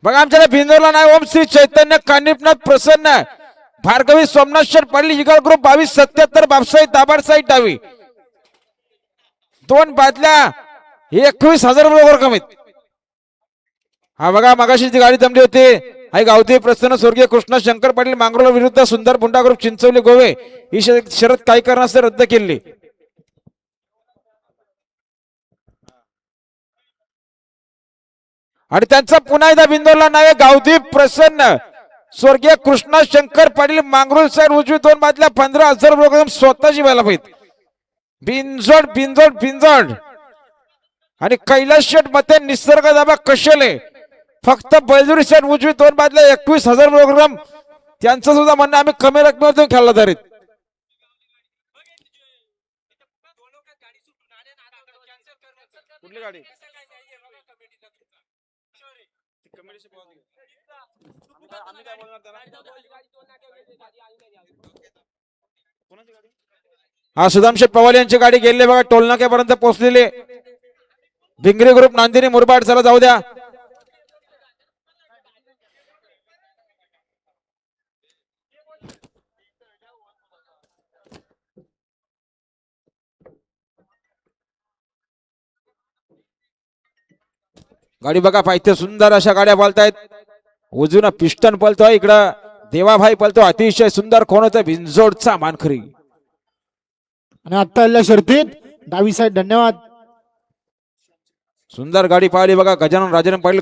बघा आमच्या भिंदोरला नाही ओम श्री चैतन्य कानिपनाथ प्रसन्न भार्गवी सोमनाथ शेठ पाडली जिगल ग्रुप 2277 बापसाई दाबाड साई डावी 2 बादल्या 21,000 रुपये कमीत. हा बघा मगाशी जी गाडी जमली होती आई गावठी प्रसन्न स्वर्गीय कृष्णा शंकर पाटील मांगरोळ विरुद्ध सुंदर बुंडा ग्रुप चिंचवली गोवे ही शरद काही कारणास्तव रद्द केली. आणि त्यांचा पुन्हा एकदा बिंदोरला नाव आहे गावठी प्रसन्न स्वर्गीय कृष्णा शंकर पाटील मांगरोळ साईड उजवी 2 बादल्या 15,000 रुपये स्वतःची व्हायला पाहिजे. बिनजोड बिनजोड बिनजोड आणि कैलास शेठ मते निसर्ग दाबा कशेले फक्त बैजुरी शेठ उजवी 2 बादल्या 21,000 प्रोग्राम त्यांचं सुद्धा म्हणणं आम्ही कमी रकमेवर खेळला तरी कुठली गाडी हा सुदाम शेठ पवार यांची गाडी गेले बघा टोलनाक्यापर्यंत पोहोचलेली. भिंगरी ग्रुप नांदिनी मुरबाड चला जाऊ द्या. गाडी बघा पाहिजे सुंदर अशा गाड्या पळतायत. उजून पिस्टन पळतोय इकडं देवाभाई पळतो अतिशय सुंदर कोण होतं भिंजोडचा मानखरी. आणि आता आलेल्या शर्तीत डावी साईड धन्यवाद. सुंदर गाडी पाहिली बघा गजानन राजाने पाहिली